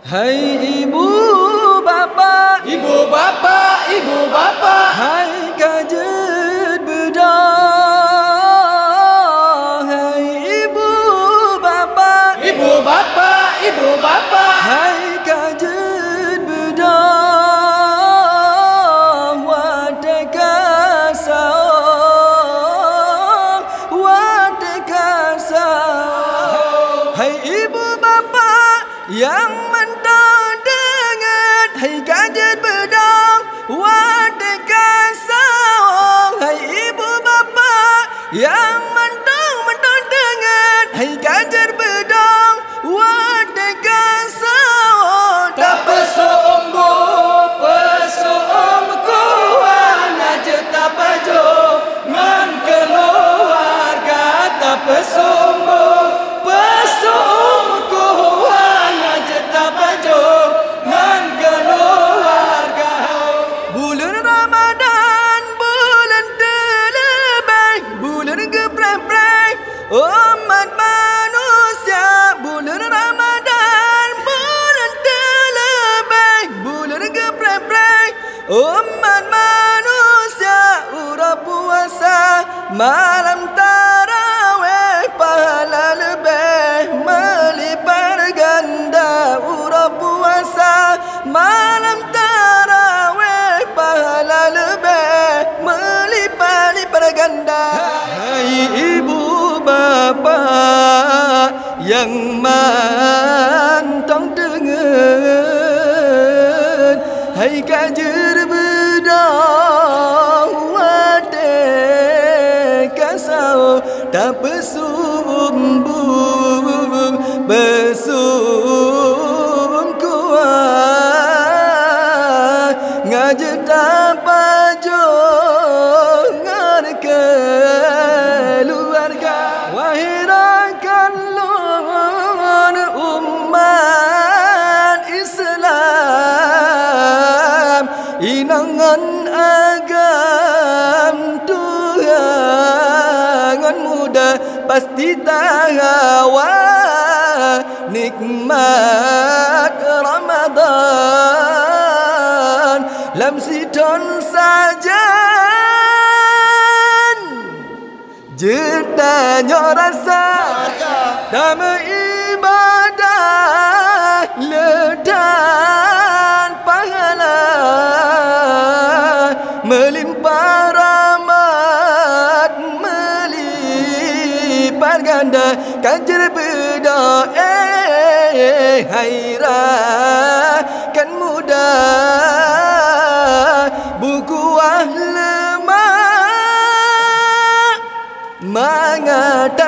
Hai ibu bapa, ibu bapa, ibu bapa. hai kajet bedah. Hai ibu bapa, ibu bapa, ibu bapa. hai kajet bedah. Hai ibu bapa yang mentang dengan hai kajet bedang wadekan sawang. Hai ibu bapa yang mentang dengan hai kajet bedang wadekan sawang. Tak pesombo pesomku aja tak pajo ngan keluarga. Tak pesombo pesomku aja tak pajo ngan keluarga. Bulan Ramadan bulan terlebih, bulan geprek-prek umat manusia. Bulan Ramadan bulan terlebih, bulan geprek-prek umat manusia. Urap puasa malam tarawih pahala lebih melipat ganda. Urap puasa malam tarawih pahala lebih melipat ganda. Hai ibu bapa yang mantong dengan hai kajer bedah wadekan sawang. Tak besumbung besum kuat ngajet tak pajo ngan keluarga. Wahai rakan lun umat Islam, inangan agam Tuhan muda pasti tahawa nikmat Ramadan lam sidon sajan jedanya rasa damai ibadah ledan pahala melimpah rahmat melipat ganda kajer bedah. Hai rakan muda buku lemah mengata